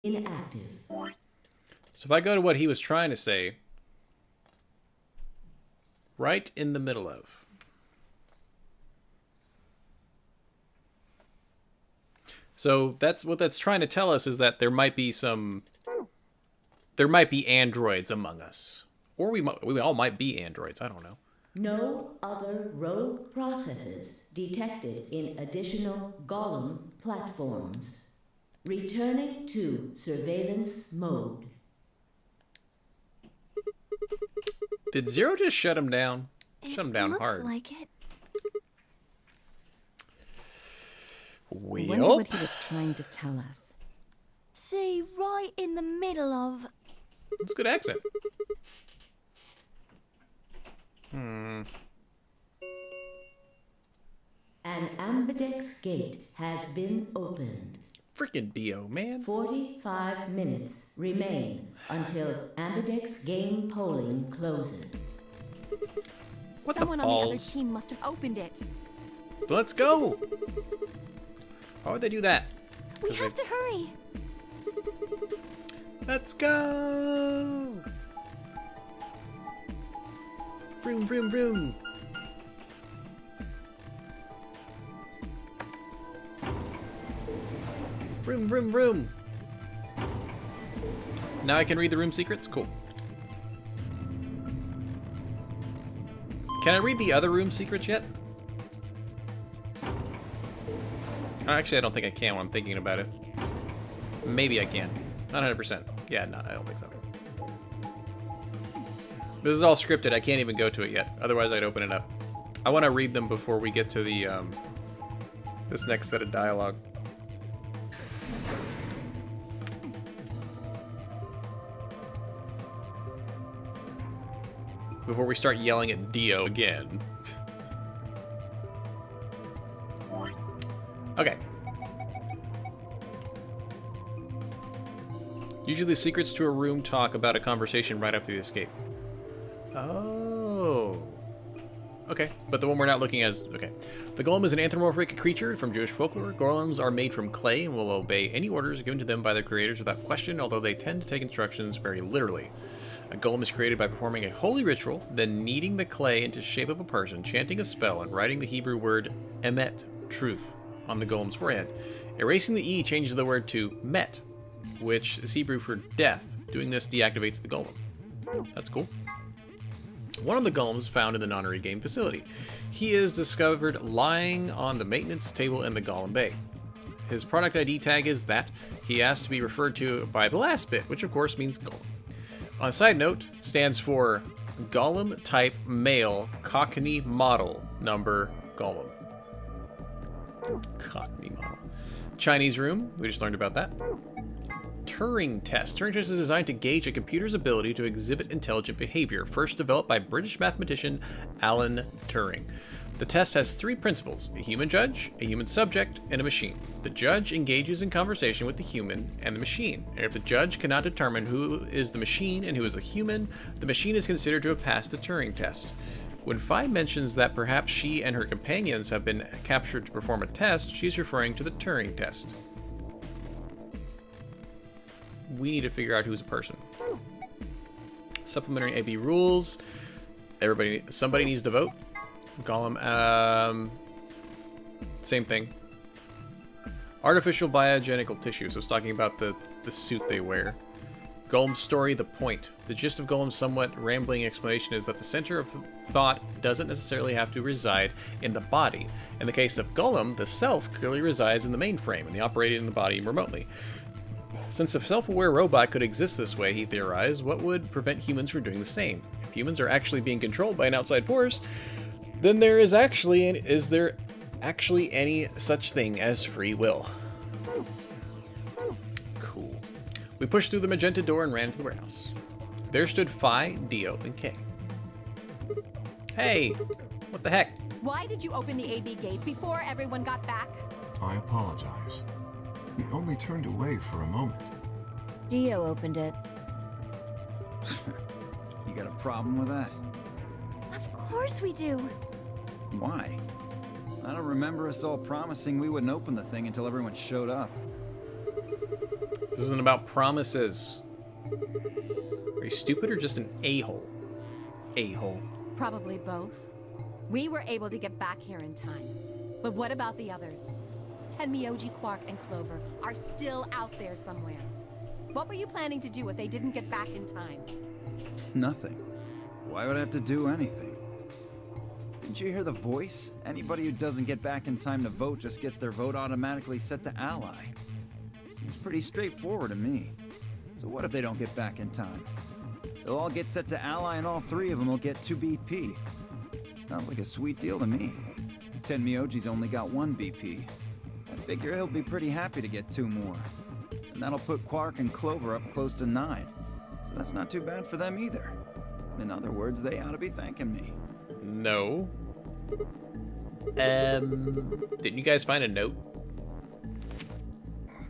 Inactive. So if I go to what he was trying to say, right in the middle of. So that's what that's trying to tell us, is that there might be androids among us. Or we all might be androids, I don't know. No other rogue processes detected in additional Golem platforms. Returning to surveillance mode. Did Zero just shut him down? Shut him down hard. Looks like it. Well, I wonder what he was trying to tell us. See, right in the middle of... That's a good accent. Hmm. An ambidex gate has been opened. Freaking Dio, man. 45 minutes remain until ambidex game polling closes. What Someone the on the other balls? team must have opened it. Let's go. Why would they do that? We have to hurry. Let's go. Vroom, vroom, vroom. Vroom, vroom, vroom. Now I can read the room secrets? Cool. Can I read the other room secrets yet? Actually, I don't think I can when I'm thinking about it. Maybe I can. Not 100%. Yeah, no, I don't think so. This is all scripted. I can't even go to it yet. Otherwise, I'd open it up. I want to read them before we get to the this next set of dialogue. Before we start yelling at Dio again. Okay. Usually secrets to a room talk about a conversation right after the escape. Oh. Okay, but the one we're not looking at is... Okay. The golem is an anthropomorphic creature from Jewish folklore. Golems are made from clay and will obey any orders given to them by their creators without question, although they tend to take instructions very literally. A golem is created by performing a holy ritual, then kneading the clay into the shape of a person, chanting a spell, and writing the Hebrew word emet, truth, on the golem's forehead. Erasing the E changes the word to met, which is Hebrew for death. Doing this deactivates the golem. That's cool. One of the golems found in the nunnery game facility. He is discovered lying on the maintenance table in the golem bay. His product ID tag is that. He asked to be referred to by the last bit, which of course means golem. On a side note, stands for Golem Type Male Cockney Model Number Golem. Cockney Model. Chinese room, we just learned about that. Turing test. Turing test is designed to gauge a computer's ability to exhibit intelligent behavior, first developed by British mathematician Alan Turing. The test has three principles: a human judge, a human subject, and a machine. The judge engages in conversation with the human and the machine, and if the judge cannot determine who is the machine and who is the human, the machine is considered to have passed the Turing test. When Fi mentions that perhaps she and her companions have been captured to perform a test, she's referring to the Turing test. We need to figure out who's a person. Supplementary AB rules. Somebody needs to vote. Golem, same thing. Artificial biogenical tissue, so it's talking about the suit they wear. Golem's story, the point. The gist of Golem's somewhat rambling explanation is that the center of thought doesn't necessarily have to reside in the body. In the case of Golem, the self clearly resides in the mainframe and the operating in the body remotely. Since a self-aware robot could exist this way, he theorized, what would prevent humans from doing the same? If humans are actually being controlled by an outside force, then is there actually any such thing as free will? Cool. We pushed through the magenta door and ran into the warehouse. There stood Phi, Dio, and Kay. Hey, what the heck? Why did you open the AB gate before everyone got back? I apologize. We only turned away for a moment. Dio opened it. You got a problem with that? Of course we do. Why? I don't remember us all promising we wouldn't open the thing until everyone showed up. This isn't about promises. Are you stupid or just an a-hole? A-hole. Probably both. We were able to get back here in time. But what about the others? Tenmyoji, Quark, and Clover are still out there somewhere. What were you planning to do if they didn't get back in time? Nothing. Why would I have to do anything? Didn't you hear the voice? Anybody who doesn't get back in time to vote just gets their vote automatically set to ally. Seems pretty straightforward to me. So what if they don't get back in time? They'll all get set to ally and all three of them will get 2 BP. Sounds like a sweet deal to me. Tenmyoji's only got 1 BP. I figure he'll be pretty happy to get 2 more. And that'll put Quark and Clover up close to 9. So that's not too bad for them either. In other words, they ought to be thanking me. No. Didn't you guys find a note?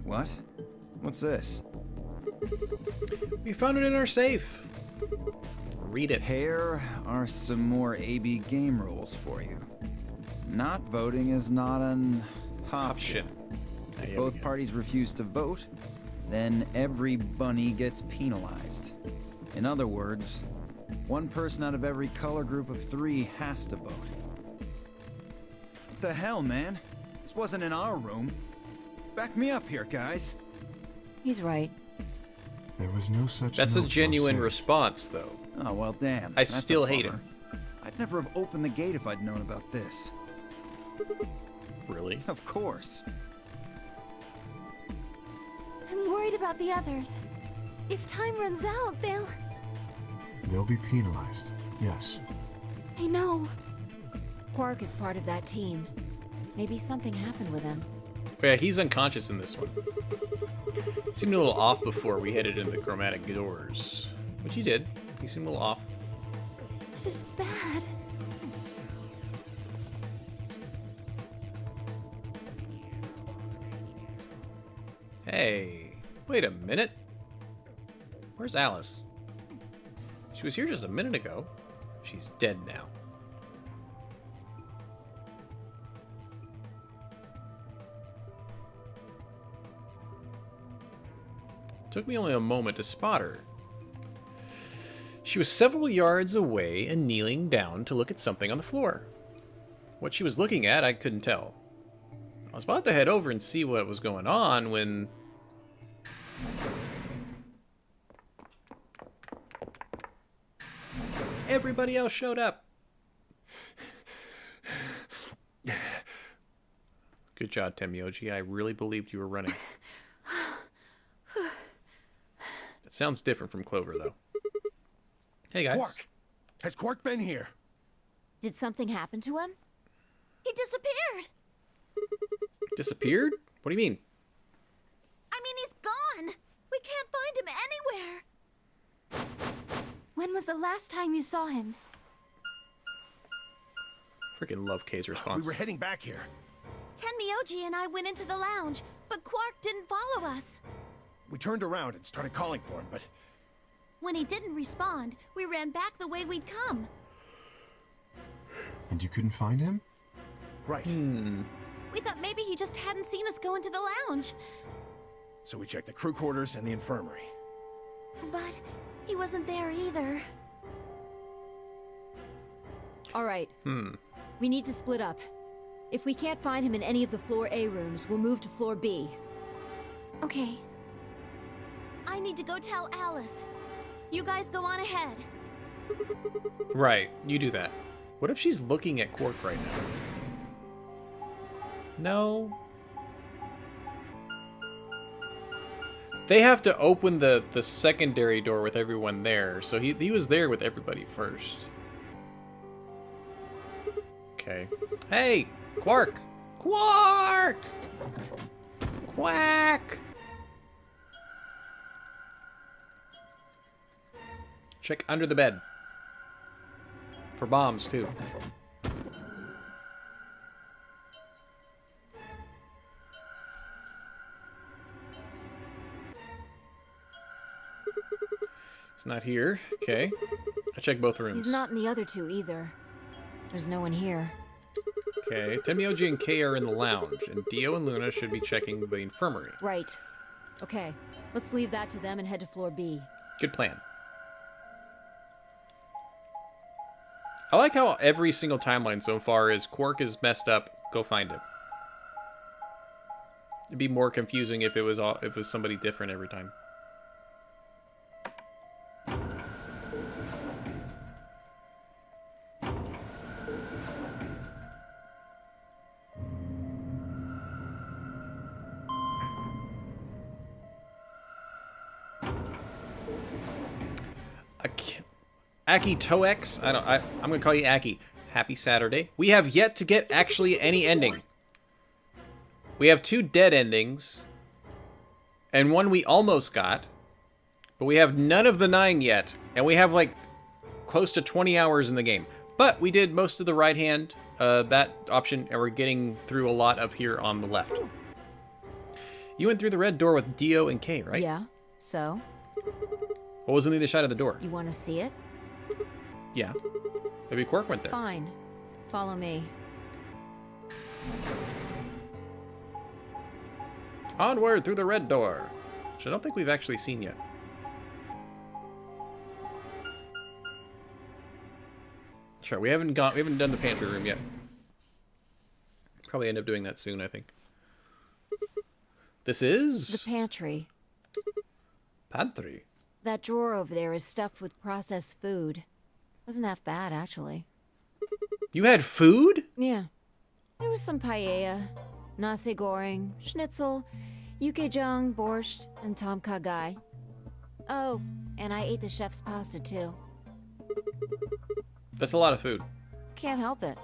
What? What's this? We found it in our safe. Read it. Here are some more AB game rules for you. Not voting is not an option. If both parties refuse to vote, then every bunny gets penalized. In other words, 1 person out of every color group of 3 has to vote. What the hell, man? This wasn't in our room. Back me up here, guys. He's right. There was no such That's a note, genuine I'll say. response, though. Oh, well, damn. I That's still a hate bummer. him. I'd never have opened the gate if I'd known about this. Really? Of course. I'm worried about the others. If time runs out, they'll... They'll be penalized, yes. I know. Quark is part of that team. Maybe something happened with him. Yeah, he's unconscious in this one. Seemed a little off before we headed into the chromatic doors. Which he did. He seemed a little off. This is bad. Hey, wait a minute. Where's Alice? She was here just a minute ago. She's dead now. Took me only a moment to spot her. She was several yards away and kneeling down to look at something on the floor. What she was looking at, I couldn't tell. I was about to head over and see what was going on when... everybody else showed up. Good job, Tenmyoji. I really believed you were running. That sounds different from Clover, though. Hey, guys. Quark! Has Quark been here? Did something happen to him? He disappeared! Disappeared? What do you mean? I mean, he's gone! We can't find him anywhere! When was the last time you saw him? Freaking love K's response. We were heading back here. Tenmyoji and I went into the lounge, but Quark didn't follow us. We turned around and started calling for him, but When he didn't respond, we ran back the way we'd come. And you couldn't find him? right. We thought maybe he just hadn't seen us go into the lounge. So we checked the crew quarters and the infirmary. But he wasn't there either. All right. We need to split up. If we can't find him in any of the floor A rooms, we'll move to floor B. Okay. I need to go tell Alice. You guys go on ahead. Right, you do that. What if she's looking at Quark right now? No. They have to open the secondary door with everyone there, so he was there with everybody first. Okay. Hey! Quark! Quark! Quack! Check under the bed. For bombs, too. He's not here. Okay. I checked both rooms. He's not in the other two either. There's no one here. Okay. Tenmyoji and Kay are in the lounge, and Dio and Luna should be checking the infirmary. Right. Okay, let's leave that to them and head to floor B. Good plan. I like how every single timeline so far is Quark is messed up, go find him. It'd be more confusing if it was somebody different every time. Aki Toex, I'm gonna call you Aki. Happy Saturday. We have yet to get actually any ending. We have 2 dead endings, and one we almost got, but we have none of the 9 yet, and we have like close to 20 hours in the game. But we did most of the right hand, that option, and we're getting through a lot of here on the left. You went through the red door with Dio and Kay, right? Yeah, so? What was on the other side of the door? You want to see it? Yeah. Maybe Quark went there. Fine. Follow me. Onward through the red door, which I don't think we've actually seen yet. Sure, we haven't done the pantry room yet. Probably end up doing that soon, I think. This is The pantry. Pantry. That drawer over there is stuffed with processed food. Wasn't half bad, actually. You had food? Yeah. There was some paella, nasi goreng, schnitzel, yukejang, borscht, and tom kha gai. Oh, and I ate the chef's pasta, too. That's a lot of food. Can't help it.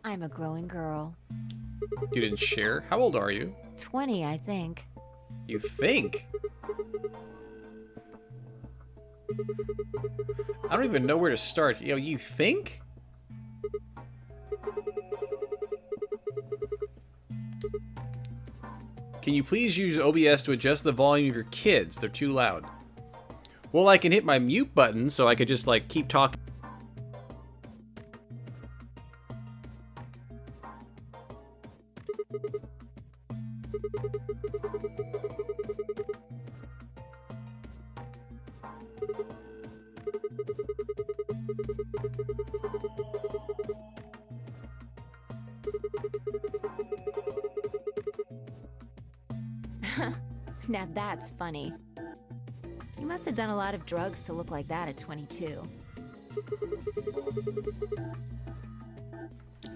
I'm a growing girl. You didn't share? How old are you? 20, I think. You think? I don't even know where to start. You know, you think? Can you please use OBS to adjust the volume of your kids? They're too loud. Well, I can hit my mute button so I could just, like, keep talking. Now that's funny. You must have done a lot of drugs to look like that at 22.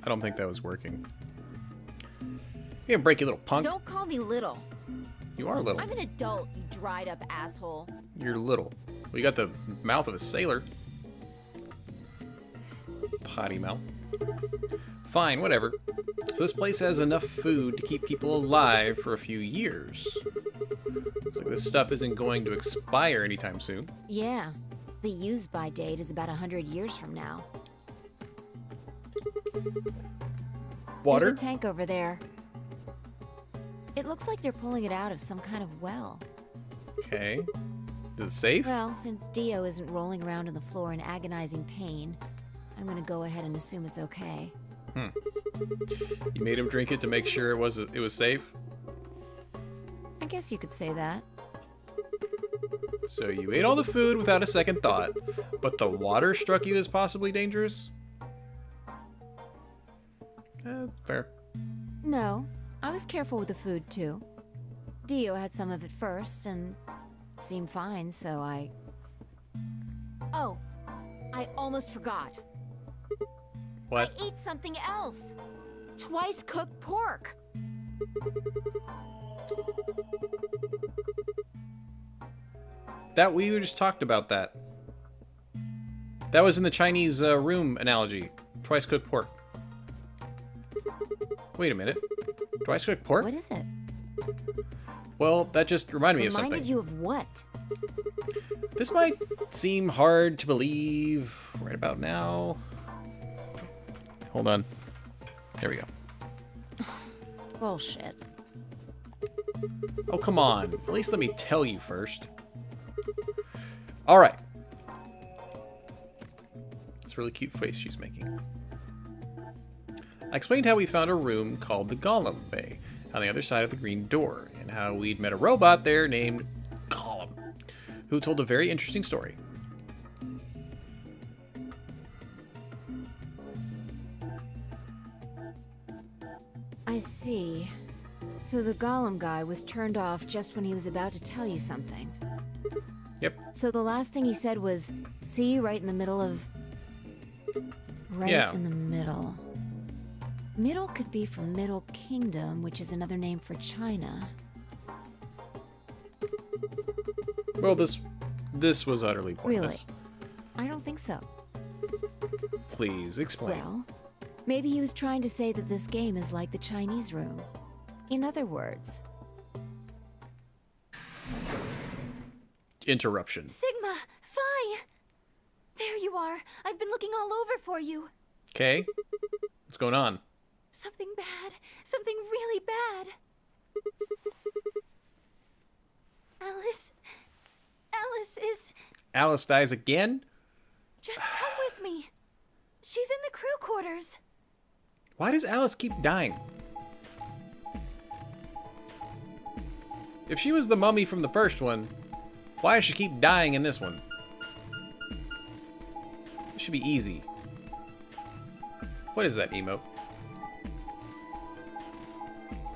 I don't think that was working. You gonna break, you little punk. Don't call me little. You are little. I'm an adult, you dried up asshole. You're little. Well, you got the mouth of a sailor. Potty mouth. Fine, whatever. So this place has enough food to keep people alive for a few years. Looks like this stuff isn't going to expire anytime soon. Yeah. The use-by date is about 100 years from now. Water? There's a tank over there. It looks like they're pulling it out of some kind of well. Okay. Is it safe? Well, since Dio isn't rolling around on the floor in agonizing pain, I'm gonna go ahead and assume it's okay. You made him drink it to make sure it was safe? I guess you could say that. So you ate all the food without a second thought, but the water struck you as possibly dangerous? Fair. No, I was careful with the food too. Dio had some of it first, and it seemed fine, so I... Oh, I almost forgot. What? I ate something else. Twice cooked pork. That we just talked about that. That was in the Chinese room analogy. Twice cooked pork. Wait a minute. Twice cooked pork? What is it? Well, that just reminded me of something. Reminded you of what? This might seem hard to believe right about now. Hold on. There we go. Bullshit. Oh, come on. At least let me tell you first. Alright. It's a really cute face she's making. I explained how we found a room called the Golem Bay, on the other side of the green door, and how we'd met a robot there named Gollum, who told a very interesting story. I see. So the Golem guy was turned off just when he was about to tell you something. Yep. So the last thing he said was, see, right in the middle of... Right Yeah. in the middle. Middle could be from Middle Kingdom, which is another name for China. Well, this was utterly pointless. Really? I don't think so. Please explain. Well, maybe he was trying to say that this game is like the Chinese room. In other words... Interruption. Sigma! Phi! There you are! I've been looking all over for you! Okay. What's going on? Something bad. Something really bad. Alice is... Alice dies again? Just come with me. She's in the crew quarters. Why does Alice keep dying? If she was the mummy from the first one, why does she keep dying in this one? It should be easy. What is that emote?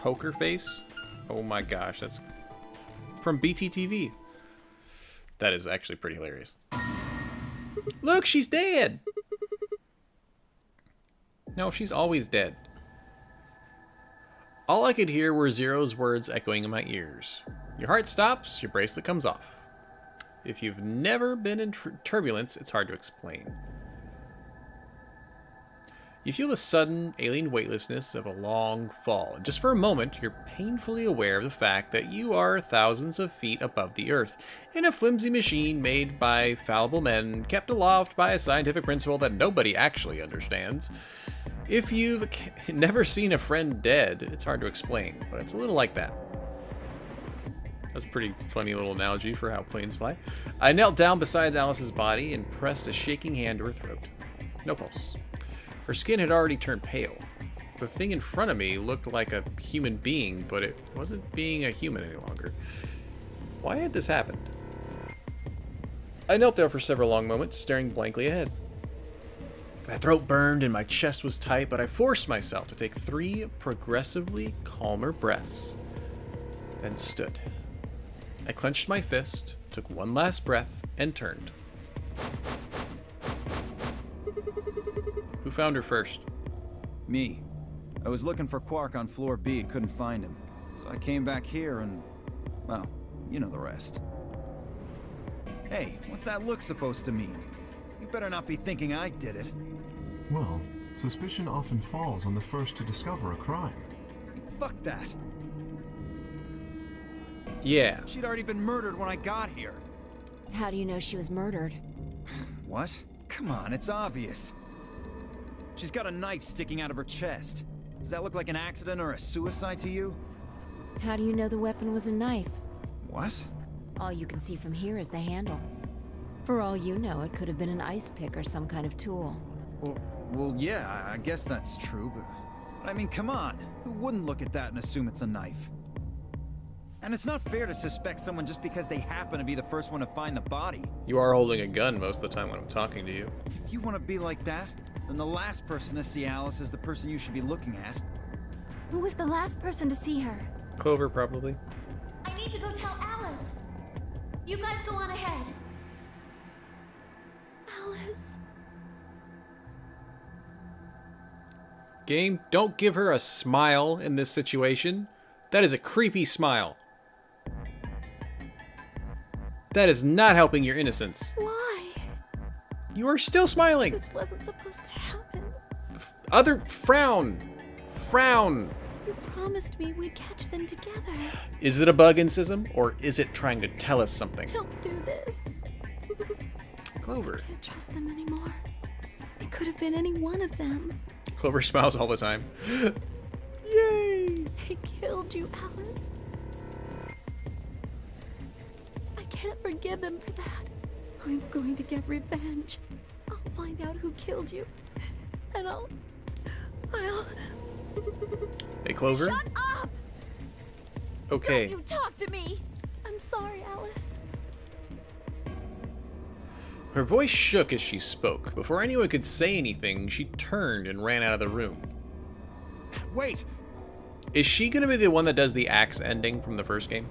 Poker face? Oh my gosh, that's from BTTV. That is actually pretty hilarious. Look, she's dead! No, she's always dead. All I could hear were Zero's words echoing in my ears. Your heart stops, your bracelet comes off. If you've never been in turbulence, it's hard to explain. You feel the sudden alien weightlessness of a long fall, and just for a moment, you're painfully aware of the fact that you are thousands of feet above the Earth, in a flimsy machine made by fallible men, kept aloft by a scientific principle that nobody actually understands. If you've never seen a friend dead, it's hard to explain, but it's a little like that. That's a pretty funny little analogy for how planes fly. I knelt down beside Alice's body and pressed a shaking hand to her throat. No pulse. Her skin had already turned pale. The thing in front of me looked like a human being, but it wasn't being a human any longer. Why had this happened? I knelt there for several long moments, staring blankly ahead. My throat burned and my chest was tight, but I forced myself to take 3 progressively calmer breaths, then stood. I clenched my fist, took one last breath, and turned. Who found her first? Me. I was looking for Quark on floor B and couldn't find him. So I came back here and... well, you know the rest. Hey, what's that look supposed to mean? You better not be thinking I did it. Well, suspicion often falls on the first to discover a crime. Fuck that. Yeah. She'd already been murdered when I got here. How do you know she was murdered? What? Come on, it's obvious. She's got a knife sticking out of her chest. Does that look like an accident or a suicide to you? How do you know the weapon was a knife? What? All you can see from here is the handle. For all you know, it could have been an ice pick or some kind of tool. Well, yeah, I guess that's true, but I mean, come on. Who wouldn't look at that and assume it's a knife? And it's not fair to suspect someone just because they happen to be the first one to find the body. You are holding a gun most of the time when I'm talking to you. If you want to be like that, then the last person to see Alice is the person you should be looking at. Who was the last person to see her? Clover, probably. I need to go tell Alice. You guys go on ahead. Alice. Game, don't give her a smile in this situation. That is a creepy smile. That is not helping your innocence. Why? You are still smiling. This wasn't supposed to happen. Other frown. Frown. You promised me we'd catch them together. Is it a bug in Sism, or is it trying to tell us something? Don't do this. Clover. I can't trust them anymore. It could have been any one of them. Clover smiles all the time. Yay! They killed you, Alice. I can't forgive them for that. I'm going to get revenge. I'll find out who killed you. And I'll... Hey, Clover. Shut up! Okay. Don't you talk to me! I'm sorry, Alice. Her voice shook as she spoke. Before anyone could say anything, she turned and ran out of the room. Wait! Is she gonna be the one that does the axe ending from the first game?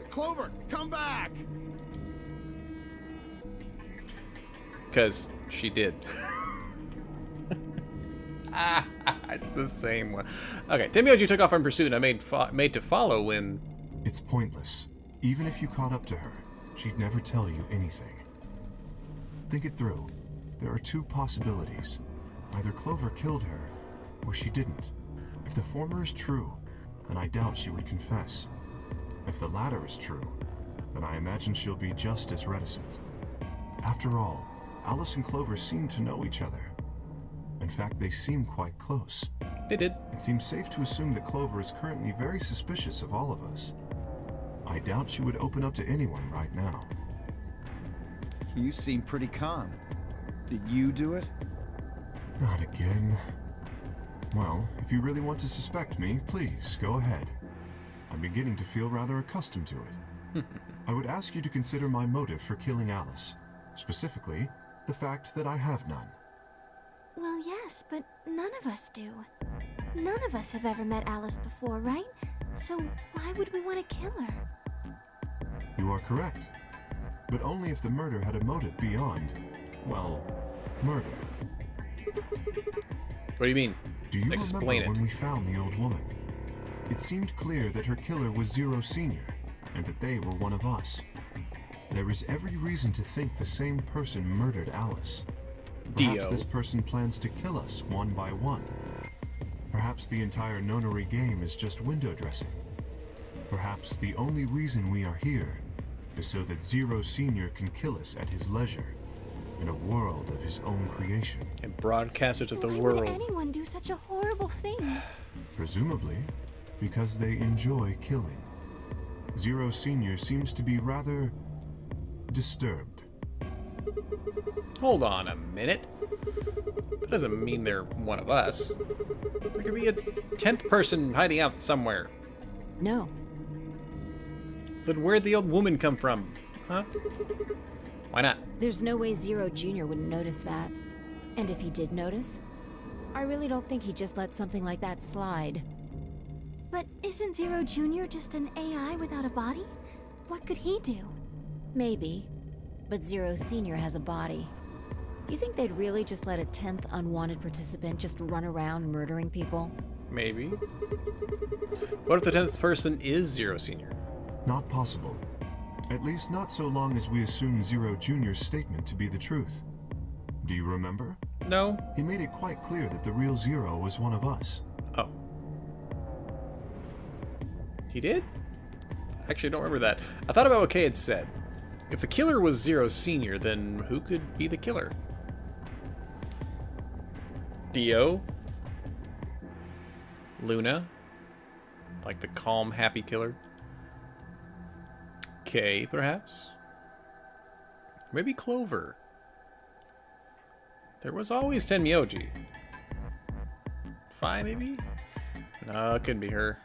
Clover, come back! Because she did. It's the same one. Okay, Tenmyoji took off in pursuit, and I made to follow when... It's pointless. Even if you caught up to her, she'd never tell you anything. Think it through. There are two possibilities. Either Clover killed her, or she didn't. If the former is true, then I doubt she would confess. If the latter is true, then I imagine she'll be just as reticent. After all, Alice and Clover seem to know each other. In fact, they seem quite close. They did. It seems safe to assume that Clover is currently very suspicious of all of us. I doubt she would open up to anyone right now. You seem pretty calm. Did you do it? Not again. Well, if you really want to suspect me, please, go ahead. I'm beginning to feel rather accustomed to it. I would ask you to consider my motive for killing Alice. Specifically, the fact that I have none. Well, yes, but none of us do. None of us have ever met Alice before, right? So why would we want to kill her? You are correct. But only if the murder had a motive beyond, well, murder. What do you mean? Do you Explain remember it. when we found the old woman? It seemed clear that her killer was Zero Senior, and that they were one of us. There is every reason to think the same person murdered Alice. Perhaps Dio. this person plans to kill us one by one. Perhaps the entire nonary game is just window dressing. Perhaps the only reason we are here is so that Zero Senior can kill us at his leisure, in a world of his own creation. And broadcast it to the Why world. would anyone do such a horrible thing? Presumably, because they enjoy killing. Zero Senior seems to be rather disturbed. Hold on a minute. That doesn't mean they're one of us. There could be a 10th person hiding out somewhere. No. Then where'd the old woman come from? Huh? Why not? There's no way Zero Jr. wouldn't notice that. And if he did notice, I really don't think he'd just let something like that slide. But isn't Zero Jr. just an AI without a body? What could he do? Maybe. But Zero Senior has a body. You think they'd really just let a 10th unwanted participant just run around murdering people? Maybe. What if the 10th person is Zero Senior? Not possible. At least not so long as we assume Zero Jr.'s statement to be the truth. Do you remember? No. He made it quite clear that the real Zero was one of us. Oh. He did? Actually, I don't remember that. I thought about what Kay had said. If the killer was Zero Senior, then who could be the killer? Dio? Luna? Like the calm, happy killer? Kay, perhaps? Maybe Clover. There was always Tenmyoji. Fi, maybe? No, it couldn't be her.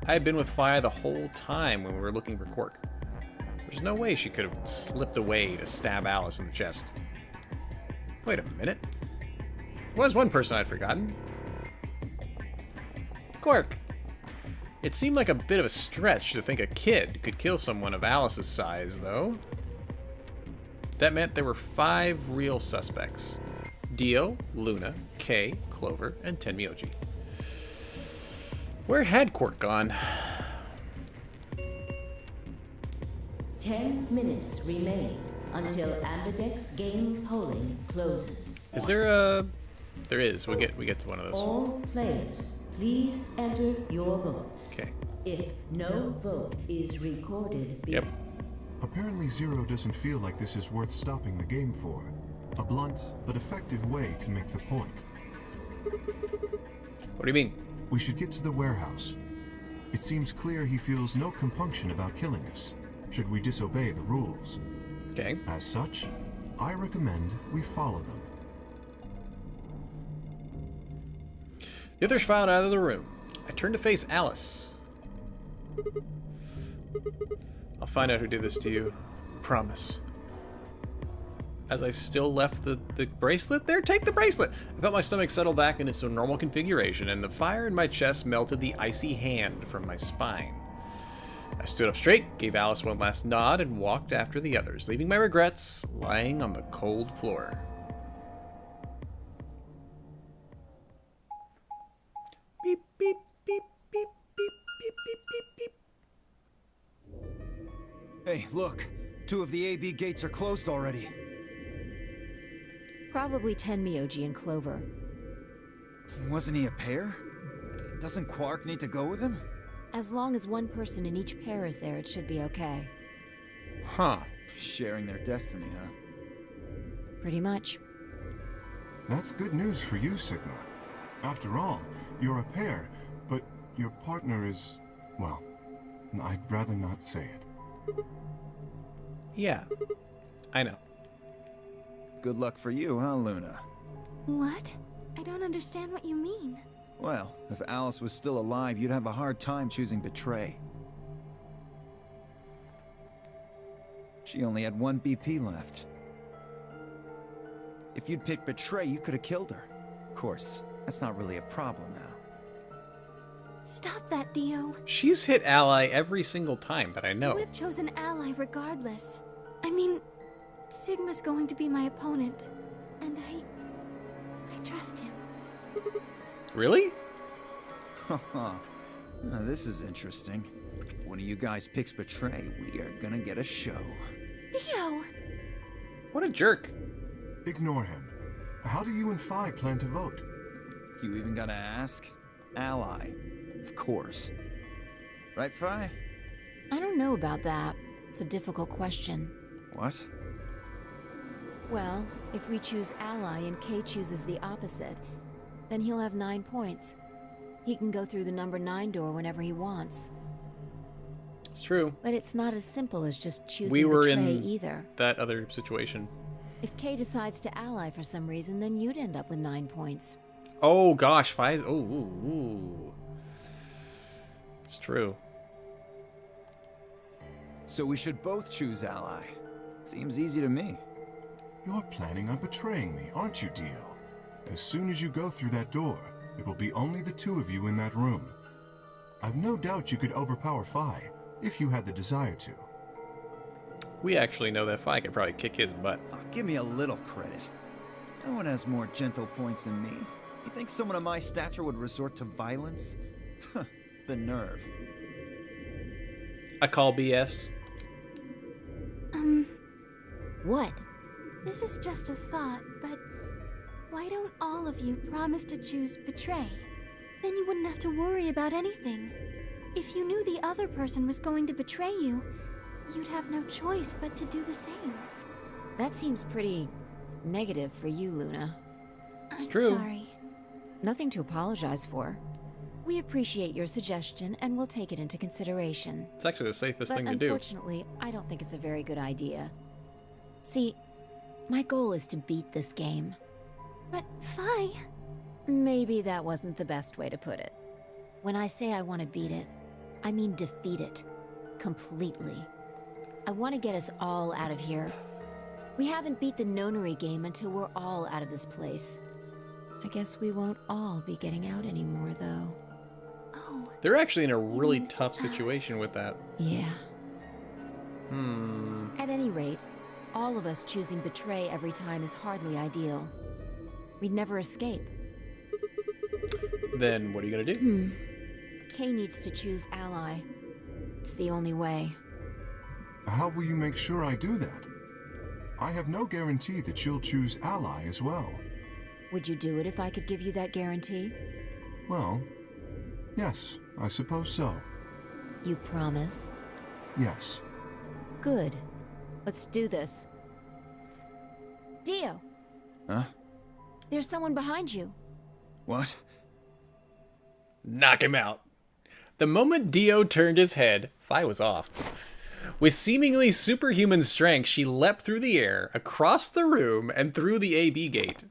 I had been with Fi the whole time when we were looking for Quark. There's no way she could have slipped away to stab Alice in the chest. Wait a minute. There was one person I'd forgotten. Quark. It seemed like a bit of a stretch to think a kid could kill someone of Alice's size, though. That meant there were 5 real suspects. Dio, Luna, Kay, Clover, and Tenmyoji. Where had Quark gone? 10 minutes remain until Ambidex game polling closes. Is there a... There is. We get to one of those. All players, please enter your votes. Okay. If no vote is recorded... Yep. Apparently Zero doesn't feel like this is worth stopping the game for. A blunt but effective way to make the point. What do you mean? We should get to the warehouse. It seems clear he feels no compunction about killing us, should we disobey the rules. Okay. As such, I recommend we follow them. The others filed out of the room. I turn to face Alice. I'll find out who did this to you. Promise. As I still left the bracelet there, take the bracelet! I felt my stomach settle back in its normal configuration, and the fire in my chest melted the icy hand from my spine. I stood up straight, gave Alice one last nod, and walked after the others, leaving my regrets lying on the cold floor. Beep, beep, beep, beep, beep, beep, beep, beep, beep. Hey, look. 2 of the AB gates are closed already. Probably Tenmyoji and Clover. Wasn't he a pair? Doesn't Quark need to go with him? As long as one person in each pair is there, it should be okay. Huh. Sharing their destiny, huh? Pretty much. That's good news for you, Sigma. After all, you're a pair, but your partner is, well, I'd rather not say it. Yeah. I know. Good luck for you, huh, Luna? What? I don't understand what you mean. Well, if Alice was still alive, you'd have a hard time choosing betray. She only had 1 BP left. If you'd picked betray, you could have killed her. Of course, that's not really a problem now. Stop that, Dio. She's hit ally every single time that I I know. would have chosen ally regardless. I mean, Sigma's going to be my opponent, and I trust him. Really? Haha. Now, this is interesting. If one of you guys picks betray, we are gonna get a show. Dio! What a jerk. Ignore him. How do you and Phi plan to vote? You even gotta ask? Ally. Of course. Right, Phi? I don't know about that. It's a difficult question. What? Well, if we choose ally and Kay chooses the opposite, then he'll have 9 points. He can go through the number 9 door whenever he wants. It's true. But it's not as simple as just choosing We were betray in either. that other situation. If Kay decides to ally for some reason, then you'd end up with 9 points. Oh gosh, Pfi's. Oh, ooh, ooh. It's true. So we should both choose ally. Seems easy to me. You're planning on betraying me, aren't you, Dio? As soon as you go through that door, it will be only the 2 of you in that room. I've no doubt you could overpower Phi, if you had the desire to. We actually know that Phi could probably kick his butt. Oh, give me a little credit. No one has more gentle points than me. You think someone of my stature would resort to violence? The nerve. I call BS. What? This is just a thought, but why don't all of you promise to choose betray? Then you wouldn't have to worry about anything. If you knew the other person was going to betray you, you'd have no choice but to do the same. That seems pretty negative for you, Luna. I'm true. sorry. Nothing to apologize for. We appreciate your suggestion and we'll take it into consideration. It's actually the safest But thing to do. unfortunately, I don't think it's a very good idea. See, my goal is to beat this game. But Phi, Maybe that wasn't the best way to put it. When I say I want to beat it, I mean defeat it. Completely. I want to get us all out of here. We haven't beat the nonary game until we're all out of this place. I guess we won't all be getting out anymore, though. oh, They're actually in a really mean tough Alice? situation with that. Yeah. Hmm. At any rate, all of us choosing betray every time is hardly ideal. We'd never escape. Then what are you gonna do? Kay needs to choose ally. It's the only way. How will you make sure I do that? I have no guarantee that you'll choose ally as well. Would you do it if I could give you that guarantee? Well, yes, I suppose so. You promise? Yes. Good. Let's do this. Dio, Huh? there's someone behind you. What? Knock him out. The moment Dio turned his head, Phi was off. With seemingly superhuman strength, she leapt through the air, across the room, and through the AB gate.